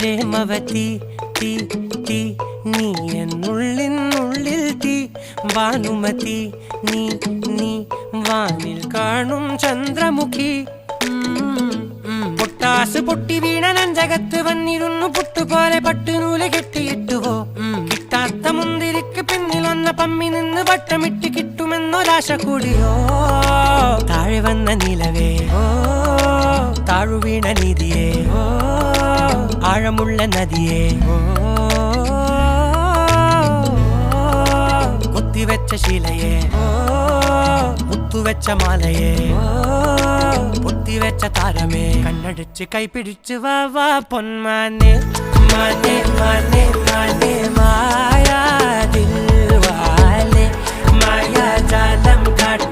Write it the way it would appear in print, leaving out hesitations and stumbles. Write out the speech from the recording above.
പ്രേമവതി തീ തീ നീ എന്നുള്ളിനുള്ളിൽ തീ ഭാനുമതി നീ നീ വാനിൽ കാണും ചന്ദ്രമുഖി പൊട്ടാസ് പൊട്ടി വീണ നെഞ്ചകത്ത് വന്നിരുന്നു പുട്ടുപോലെ പട്ടുനൂല് കെട്ടിയിട്ടുവോ കിട്ടാത്ത മുന്തിരിക്ക് പിന്നിൽ വന്ന പമ്മി നിന്ന് വട്ടമിട്ട് കിട്ടുമെന്നൊരാശ കൂടിയോ താഴെ വന്ന നിലവേ താഴു വീണ നിധിയേ ആഴമുള്ള നദിയേ കൊത്തിവെച്ച ശിലയേ മുത്തുവെച്ച മാലയേ പൊത്തിവെച്ച താരമേ കണ്ണടിച്ച് കൈപിടിച്ച് വാ വാ പൊന്മാനെ മാനെ മാനെ മാനെ മായാ ദിൽവാലെ മായാ ജാലം കാട്ടി